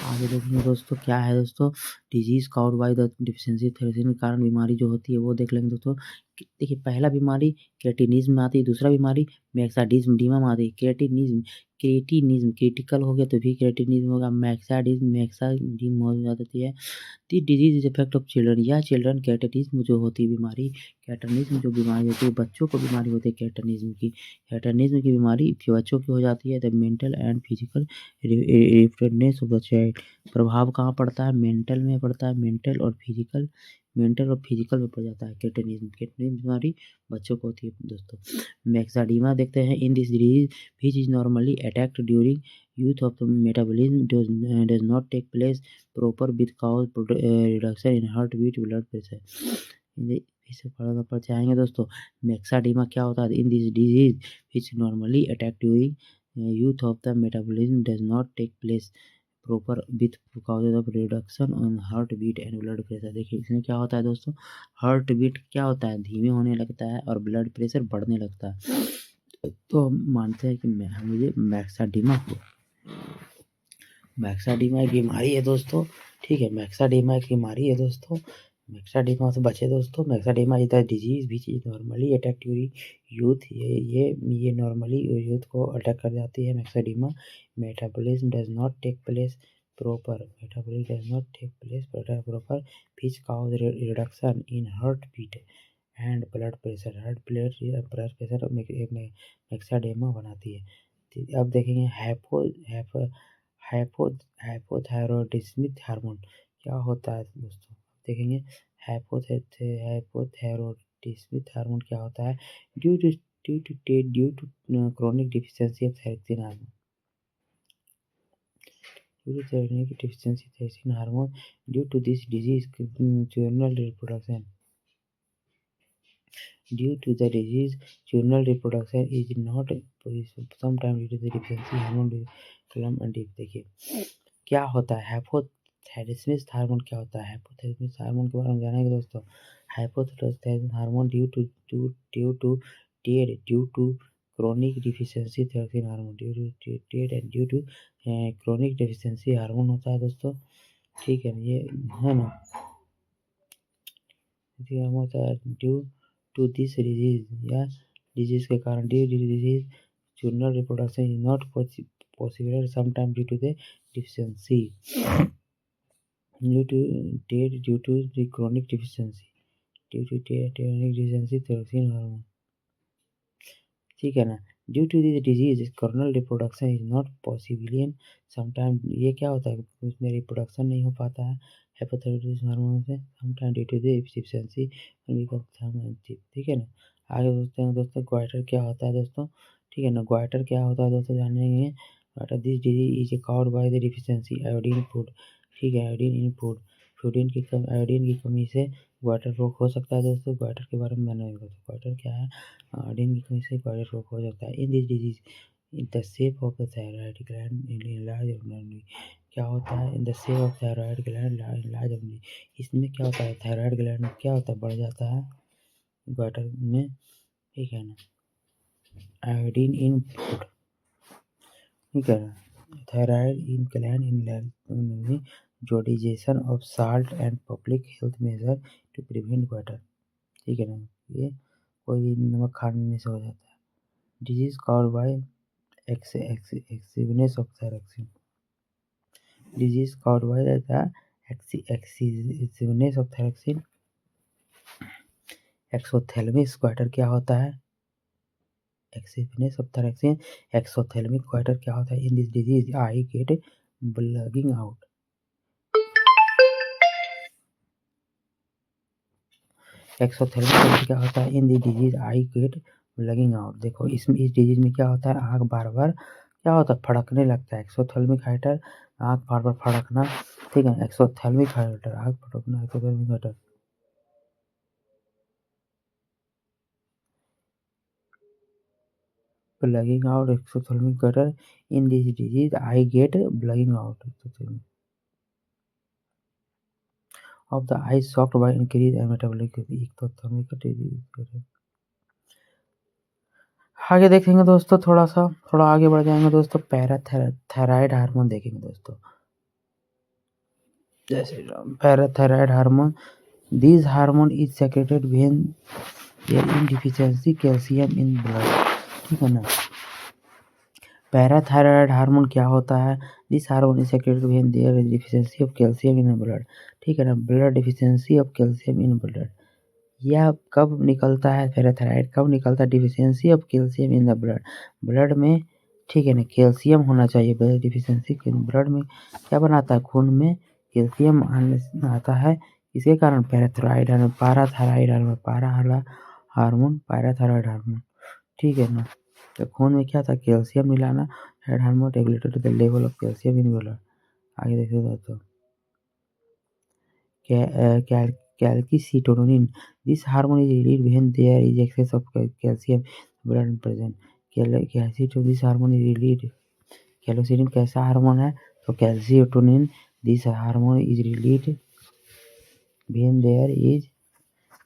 आगे देखेंगे दोस्तों क्या है दोस्तों, disease caused by the deficiency thalassemia के कारण बीमारी जो होती है वो देख लेंगे दोस्तों। देखिए पहला बीमारी क्रेटिनिज्म में आती है, दूसरा बीमारी मैक्साडिज्म में आती है। क्रेटिनिज्म क्रिटिकल हो गया तो भी क्रेटिनिज्म होगा, मैक्साडिज्म हो जाती है। The disease is effect of children, या चिल्ड्रन कैटनिज्म जो होती है बीमारी, कैटनिज्म जो बीमारी होती है बच्चों को बीमारी होती है कैटनिज्म की बीमारी बच्चों की हो जाती है। The mental and physical retardedness of the child, प्रभाव कहाँ पड़ता है, मेंटल में पड़ता है, मेंटल और फिजिकल में पड़ जाता है। कैटनिज्म बीमारी बच्चों को होती है दोस्तों। मैक्साडिमा देखते हैं, in this disease which is normally attacked during youth of the metabolism does not take place proper with cause reduction in heart beat blood pressure. इसे पर चाहेंगे दोस्तों, मैक्साडिमा क्या होता है, in this disease which normally attack during youth of the metabolism does not take place proper with cause of reduction on heart beat and blood pressure. देखिए इसमें क्या होता है दोस्तों, हार्ट बीट क्या होता है, धीमे होने लगता है और ब्लड प्रेशर बढ़ने लगता है। तो हम मानते हैं कि मुझे मैक्साडिमा एक बीमारी है दोस्तों। ठीक है, मैक्साडिमा एक बीमारी है दोस्तों। मैक्साडिमा से बचे दोस्तों। Myxoedema is the disease which is normally attack during youth, ये नॉर्मली यूथ को अटैक कर जाती है myxoedema. Metabolism does not take place proper which cause reduction in heart beat and blood pressure myxoedema बनाती है। अब देखेंगे हाइपोथायरॉयडिज्म हार्मोन क्या होता है दोस्तों, देखेंगे हाइपोथायरॉयडिज्म हार्मोन क्या होता है, due to chronic deficiency of thyroxine hormone, due to this disease juvenile reproduction is not sometimes due to the deficiency hormone क्लम and देखिए क्या होता है हाइपोथायरॉयडिज्म हार्मोन क्या होता है। हाइपोथायरॉयडिज्म हार्मोन के बारे में जानेंगे दोस्तों। Hypothyroidism hormone due to chronic deficiency thyroxine hormone due to chronic deficiency hormone होता है दोस्तों। ठीक है, ये है ना, होता है ड्यू टू दिस डिजीज या डिजीज के कारण, due to disease human reproduction is not possible sometime due to the deficiency due to the chronic deficiency thyroxine hormone. ठीक है ना, due to this disease carnal reproduction is not possible sometime, ये क्या होता है उसमें रिप्रोडक्शन नहीं हो पाता है हाइपोथायरॉयडिज्म हार्मोन से, sometime due to the efficiency. ठीक है ना, आगे सोचते हैं दोस्तों ग्वाइटर क्या होता है दोस्तों। ठीक है ना, ग्वाइटर क्या होता है दोस्तों जानेंगे। Goitre this disease is caused by the deficiency iodine food. ठीक है, आयोडीन इन फूड, आयोडीन की कमी से ग्वाइटर रोग हो सकता है दोस्तों। ग्वाइटर के बारे में मैंने ग्वाइटर क्या है, आयोडीन की कमी से ग्वाइटर रोग हो जाता है। In this disease in the shape of the thyroid gland in large क्या होता है, in the shape of thyroid gland large, इसमें क्या होता है, थायराइड ग्लैंड क्या होता है, बढ़ जाता है ग्वाइटर में। ठीक है ना, आयोडीन इन फूड, ठीक है ना, thyroid in gland in iodisation of salt and public health measure to prevent goitre. ठीक है ना, ये कोई भी नमक खाने से हो जाता है। Disease caused by excessiveness of thyroxine, disease caused by the excessiveness of thyroxine. Exophthalmic goitre क्या होता है, excessiveness of thyroxine exophthalmic goitre क्या होता है। In this disease eye get bulging out, exophthalmic क्या होता है, in this disease eye get bulging out. देखो इसमें इस डिजीज में क्या होता है, आँख बार बार क्या होता है, फड़कने लगता है। एक्सोथैलेमिक हाइटर, आँख बार बार फड़कना। ठीक है, एक्सोथैलेमिक हाइटर आँख फड़कना, exophthalmic goitre bulging out, exophthalmic goitre in this disease eye get bulging out of the eyes shocked by increased metabolic exophthalmic disease. आगे देखेंगे दोस्तों, थोड़ा आगे बढ़ जाएंगे दोस्तों, पैराथायराइड हार्मोन देखेंगे दोस्तों। parathyroid hormone. This hormone is secreted when there is deficiency calcium in blood. ठीक है ना। पैराथायराइड हार्मोन क्या होता है? This hormone is secreted when there is deficiency of calcium in blood. ठीक है ना, blood deficiency of calcium in blood. यह कब निकलता है? पैराथायराइड कब निकलता है? Deficiency of calcium in the blood. Blood में, ठीक है ना, कैल्शियम होना चाहिए। ब्लड डिफिशियंसी ब्लड में क्या बनाता है? खून में कैल्शियम आता है। इसके कारण पैराथायराइड हार्मोन पैराथायराइड हार्मोन। ठीक है ना। तो खून में क्या था? कैल्शियम मिलाना। Thyroid hormone regulated the level of calcium in blood. आगे देखिए दोस्तों, calcitonin. This hormone is released when there is excess of calcium blood present. Calcitonin, this hormone is released. Calcitonin कैसा हार्मोन है? तो calcitonin, this hormone is released when there is,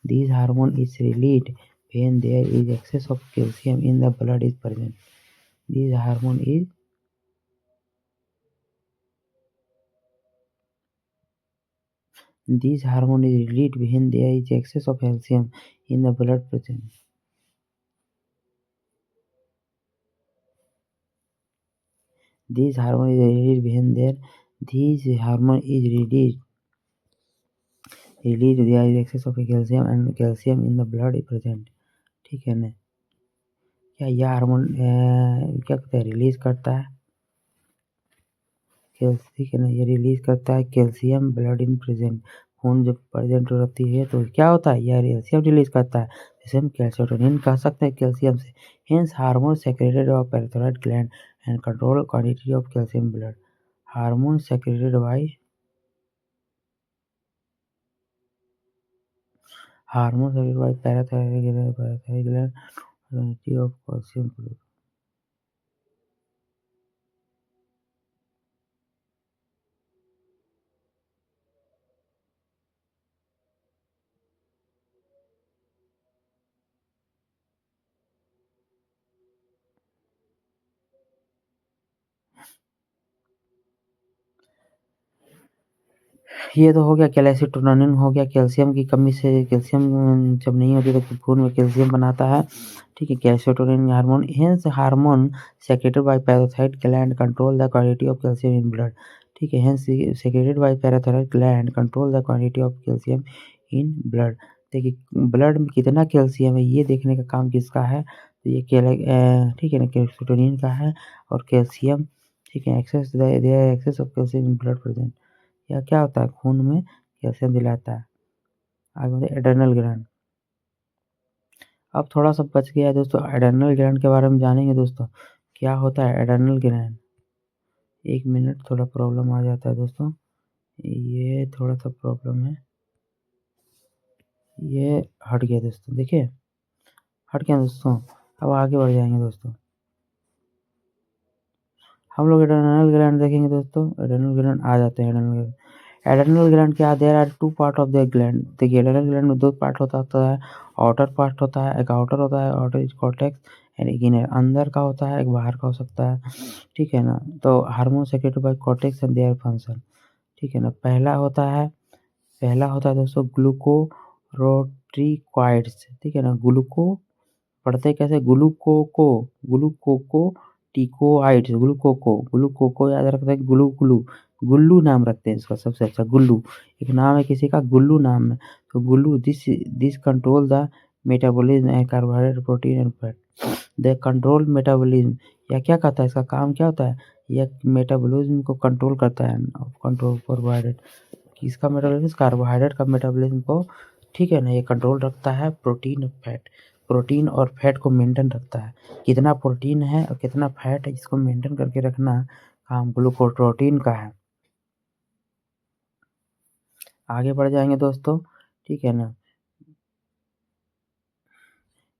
this hormone is released when there is excess of calcium in the blood is present. This hormone is released when there is excess of calcium in the blood present. This hormone is released when there is excess of calcium and calcium in the blood is present. ठीक है ना। क्या यह hormone क्या करता है? Release करता है। ठीक है ना, ये रिलीज करता है कैल्शियम ब्लड इन प्रेजेंट। खून जब प्रेजेंट रहती है तो क्या होता है? यह कैल्शियम रिलीज करता है, जैसे हम कैल्शियोटोनिन कह सकते हैं कैल्शियम से। Hence hormone secreted of parathyroid gland and control quantity of calcium blood. Hormone secreted by parathyroid gland quantity of calcium blood. ये तो हो गया कैल्शिटोनिन हो गया। कैल्शियम की कमी से, कैल्शियम जब नहीं होती तो खून में कैल्शियम बनाता है। ठीक है, calcitonin hormone. Hence hormone secreted by parathyroid gland control the quantity of calcium in blood. ठीक है, hence secreted by parathyroid gland control the quantity of calcium in blood. देखिए ब्लड में कितना कैल्शियम है ये देखने का काम किसका है? तो ये ठीक है ना, कैल्शिटोनिन का है। और कैल्शियम, ठीक है, excess of calcium in blood present. या क्या होता है? खून में कैल्शियम दिलाता है। आगे बढ़ते एड्रेनल ग्लैंड। अब थोड़ा सा बच गया है दोस्तों, एड्रेनल ग्लैंड के बारे में जानेंगे दोस्तों। क्या होता है एड्रेनल ग्लैंड? एक मिनट, थोड़ा प्रॉब्लम आ जाता है दोस्तों, ये थोड़ा सा प्रॉब्लम है। ये हट गया दोस्तों, देखिए हट गया दोस्तों। अब आगे बढ़ जाएंगे दोस्तों, हम लोग एड्रेनल ग्लैंड देखेंगे दोस्तों। एड्रेनल ग्लैंड आ जाते हैं। एड्रेनल ग्लैंड क्या? There are two part of the gland. देखिए एड्रेनल ग्लैंड में दो पार्ट होता है। आउटर पार्ट होता है, एक आउटर होता है, आउटर इज कॉर्टेक्स एंड एक इनर। अंदर का होता है, एक बाहर का हो सकता है। ठीक है ना। तो hormone secreted bye cortex and their function. ठीक है ना। पहला होता है दोस्तों ग्लूकोरोट्रिक्वाइड्स। ठीक है ना। ग्लूको पढ़ते कैसे? ग्लूकोकोटिकोइड्स। ग्लूकोको याद रखते हैं। गुल्लू नाम रखते हैं इसका, सबसे अच्छा गुल्लू। एक नाम है किसी का, गुल्लू नाम है। तो गुल्लू this control the metabolism and carbohydrate protein and fat. The control metabolism, या क्या कहता है? इसका काम क्या होता है? यह मेटाबॉलिज्म को कंट्रोल करता है। कंट्रोल कार्बोहाइड्रेट, किसका मेटाबॉलिज्म? कार्बोहाइड्रेट का मेटाबॉलिज्म को, ठीक है ना, ये कंट्रोल रखता है। प्रोटीन और फैट, प्रोटीन और फैट को मेंटेन रखता है। कितना प्रोटीन है और कितना फैट है इसको मेंटेन करके रखना काम ग्लूकोप्रोटीन का है। आगे बढ़ जाएंगे दोस्तों, ठीक है ना।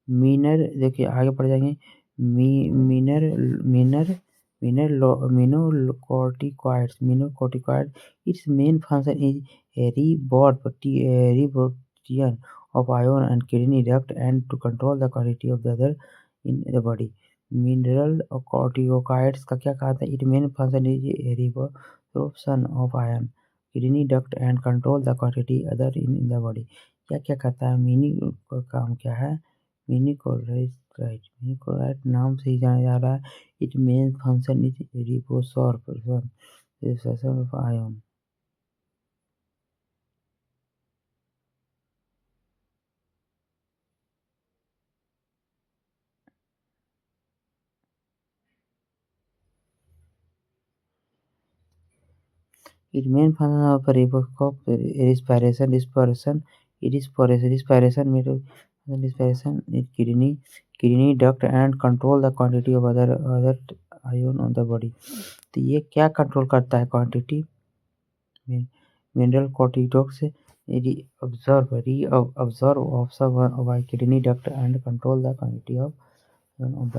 देखिए आगे बढ़ जाएंगे। Mineralocorticoids its main function is reabsorption of iron and kidney duct and to control the quality of the other in the body. Mineral corticoids का क्या कहता है? It main function is reabsorption of iron. Kidney duct and control the quantity other in the body. क्या क्या करता है mini का काम क्या है? मिनी क्लोराइड नाम से ही जाना जा रहा है। It main function is reabsorption of ion. It main function of respiration, it is for respiration in kidney duct and control the quantity of other ion on the body। तो ये क्या control करता है? Quantity mineral corticoids observe by kidney duct and control the quantity of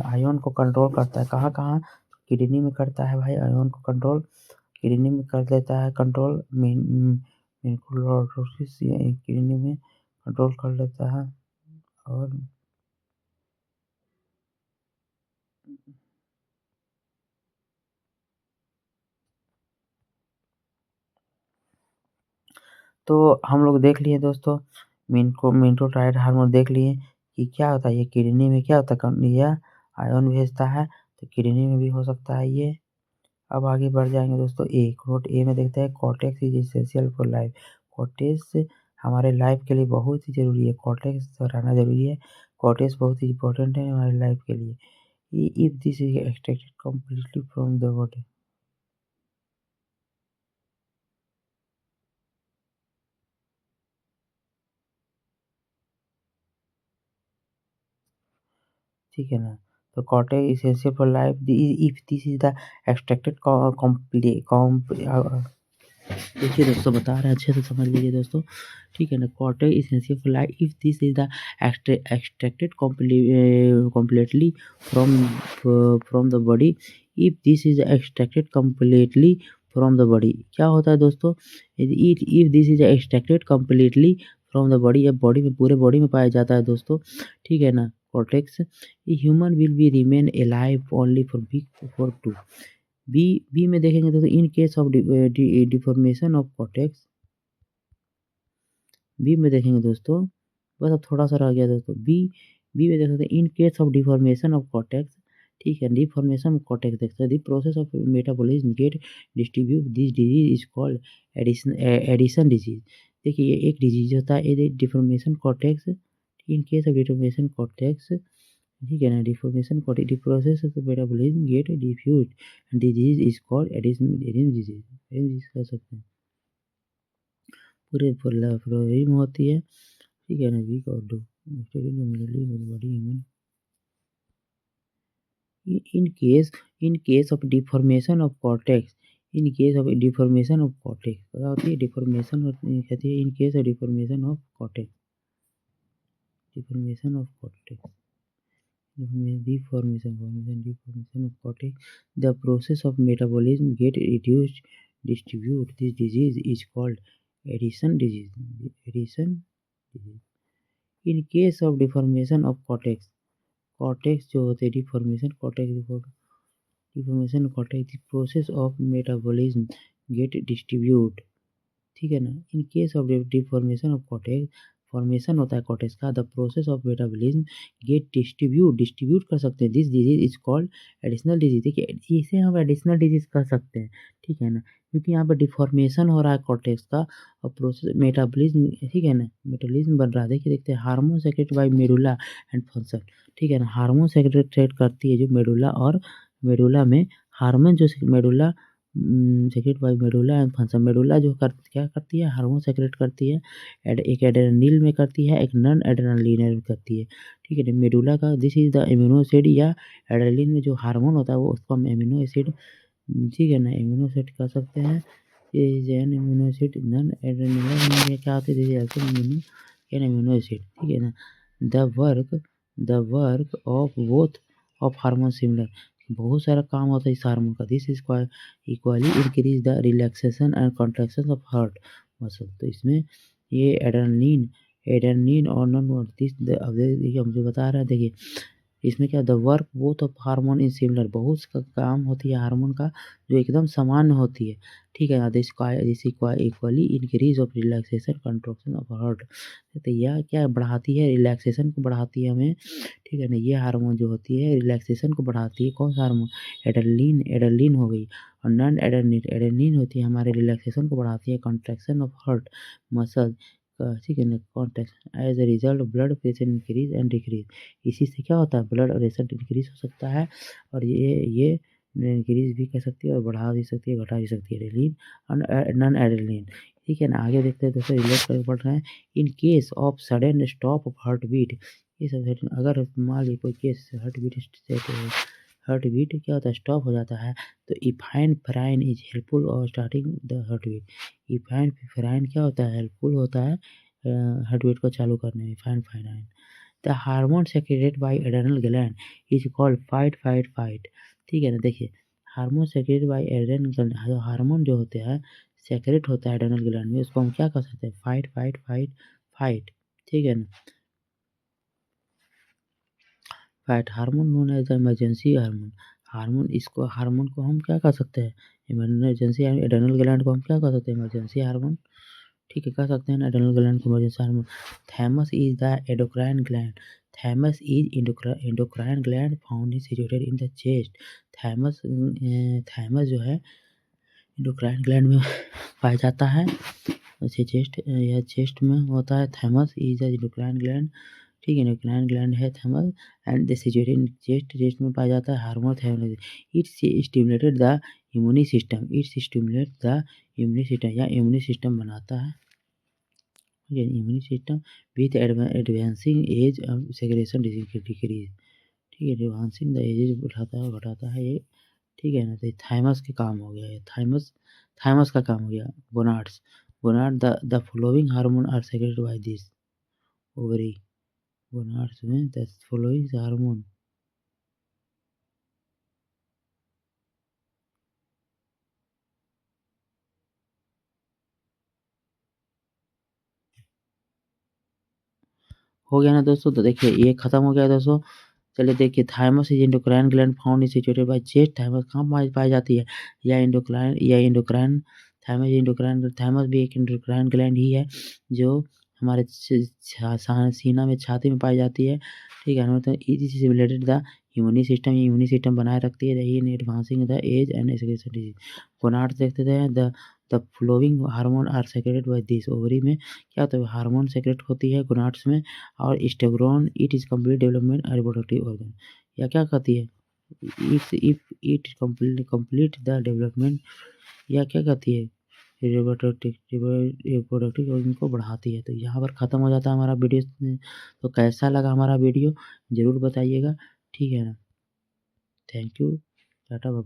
ion को control करता है। कहाँ कहाँ? किडनी में करता है भाई आयन को कंट्रोल। किडनी में कर देता है कंट्रोल, किडनी में कंट्रोल कर लेता है। और तो हम लोग देख लिए दोस्तों मिनटोट्राइड हार्मोन देख लिए कि क्या होता है। ये किडनी में क्या होता है? यह आयन भेजता है, तो किडनी में भी हो सकता है ये। अब आगे बढ़ जाएंगे दोस्तों। नोट ए में देखते हैं cortex is essential for life. Cortex हमारे लाइफ के लिए बहुत ही जरूरी है। कॉर्टेक्स रहना जरूरी है। कॉर्टेक्स बहुत ही इंपॉर्टेंट है हमारे लाइफ के लिए। If this is extracted completely from the body. ठीक है ना? तो cortex essential for life if this is the extracted देखिए दोस्तों बता रहे हैं, अच्छे से समझ लीजिए दोस्तों। ठीक है ना? Cortex essential for life if this is the extracted completely from the body। If this is extracted completely from the body। क्या होता है दोस्तों? If this is extracted completely from the body, अब बॉडी में पूरे बॉडी में पाया जाता है दोस्तों। ठीक है ना? Cortex human will be remain alive only for 2। B में देखेंगे दोस्तों in case of deformation of cortex. B में देखेंगे दोस्तों, बस अब थोड़ा सा रह गया दोस्तों। बी में देख सकते हैं in case of deformation of cortex. ठीक है, डिफॉर्मेशन ऑफ कॉर्टेक्स देख सकते हैं। The process of metabolism get distribute this disease is called Addison disease. देखिए ये एक डिजीज होता है ये deformation cortex. In case of deformation cortex, ठीक है ना, deformation cortex process of metabolism get diffuse disease is called Addison disease कर सकते हैं। पूरे फरवरी में होती है। ठीक है ना? वीक और do body human in case of deformation of cortex। In case of deformation of cortex पता होती है डिफॉर्मेशन कहती है इन case of deformation of cortex. Deformation of cortex deformation of cortex, the process of metabolism get reduced distribute this disease is called addition disease। in case of deformation of cortex, cortex जो होते हैं deformation cortex the process of metabolism get distribute. ठीक है ना? In case of deformation of cortex, formation होता है cortex का, the process of metabolism get distribute कर सकते हैं। This disease is called additional disease. देखिए इसे हम एडिशनल डिजीज कर सकते हैं। ठीक है ना? क्योंकि यहाँ पर डिफॉर्मेशन हो रहा है कॉर्टेक्स का और प्रोसेस मेटाबॉलिज्म, ठीक है ना, मेटाबॉलिज्म बन रहा है। देखिए देखते हैं hormone secrete by medulla and function. ठीक है ना? हार्मोन सेक्रेट करती है जो मेडुला, और मेडुला में हार्मोन जो medulla secrete by medulla and function. Medulla जो क्या करती है? हार्मोन सेक्रेट करती है। एक एड्रेनल में करती है, एक नॉन एड्रेनलिनर में करती है। ठीक है? मेडुला का this is the amino acid, या एड्रेनलिन में जो हार्मोन होता है वो उसको हम एमिनो एसिड, ठीक है ना, एमिनो एसिड कह सकते हैं। ये is an amino acid. Non adrenaline में क्या होती है? Amino acid. ठीक है ना? The work of both of hormone similar. बहुत सारा काम होता है इस हार्मोन का। This is equally increase the relaxation and contraction of heart muscle. तो इसमें ये एड्रेनलिन और नॉन दिस, अब देखिए हम जो बता रहे हैं, देखिए इसमें क्या the work both of hormone is similar, बहुत का काम होती है हार्मोन का जो एकदम सामान्य होती है, ठीक है ना। This equally increase of relaxation contraction of heart, तो यह क्या बढ़ाती है, रिलैक्सेशन को बढ़ाती है हमें, ठीक है ना। ये हार्मोन जो होती है रिलैक्सेशन को बढ़ाती है, कौन सा हार्मोन, एड्रेनलिन हो गई, और नॉन एड्रेनलिन होती है हमारे रिलैक्सेशन को बढ़ाती है, कॉन्ट्रैक्शन ऑफ हार्ट मसल, ठीक है ना, contraction as a result blood pressure increase and decrease, इसी से क्या होता है ब्लड प्रेशर इंक्रीज हो सकता है, और ये इंक्रीज भी कर सकती है और बढ़ा भी सकती है, घटा भी सकती है, एड्रेनलिन और नॉन एड्रेनलिन, ठीक है ना। आगे देखते हैं दोस्तों, रिलेट करके पढ़ रहे हैं। In case of sudden stop of heart beat, ये सब अगर मान लीजिए कोई केस हार्ट बीट क्या होता है, स्टॉप हो जाता है, तो इफाइन इज हेल्पफुल और स्टार्टिंग द हार्ट बीट, इफाइन क्या होता है, हेल्पफुल होता है हार्ट बीट को चालू करने में, इफाइन। The hormone secreted by adrenal gland is called fight, ठीक है ना। देखिए hormone secreted by adrenal gland, hormone जो होते हैं सेक्रेट होता है एड्रेनल ग्लैंड में, उसको हम क्या कर सकते हैं, फाइट, ठीक है ना। Fight hormone known as emergency hormone, hormone को हम क्या कर सकते हैं, इमरजेंसी एड्रेनल ग्लैंड को हम क्या कर सकते हैं, इमरजेंसी हार्मोन, ठीक है, कर सकते हैं ना एड्रेनल ग्लैंड को emergency hormone. Thymus is the endocrine gland, thymus is endocrine gland found is situated in the chest, thymus जो है एंडोक्राइन ग्लैंड में पाया जाता है, वैसे चेस्ट में होता है, thymus is the endocrine gland, ठीक है, एंडोक्राइन ग्लैंड है thymus, and the situated in chest में पाया जाता है hormone thymus, its stimulated the immune system, या इम्यूनी सिस्टम बनाता है, immune system with advancing age secretion decrease, ठीक है, एडवांसिंग द एज बढ़ाता है घटाता है ये, ठीक है ना। तो थाइमस के काम हो गया, ये थाइमस का काम हो गया। Gonad the following hormone are secreted by this ovary, gonads में द फॉलोइंग हार्मोन, हो गया ना दोस्तों। तो देखिए ये खत्म हो गया दोस्तों। चलिए देखिए, thymus is endocrine gland found is situated by chest, thymus कहाँ पाई जाती है, या एंडोक्राइन, थाइमस भी एक एंडोक्राइन ग्लैंड ही है जो हमारे सीना में, छाती में पाई जाती है, ठीक है, मतलब it is simulated the immune system बनाए रखती है in advancing the age and secretion disease. Gonads देखते हैं, the following hormone are secreted by this, ovary में क्या होता है, हार्मोन सेक्रेट होती है गोनाड्स में, और स्टेग्रोन it is complete development reproductive organ, या क्या कहती है, if it complete the development, या क्या कहती है, रिप्रोडक्टिव ऑर्गन को बढ़ाती है। तो यहाँ पर ख़त्म हो जाता है हमारा वीडियो। तो कैसा लगा हमारा वीडियो ज़रूर बताइएगा, ठीक है ना। Thank you, tata bye.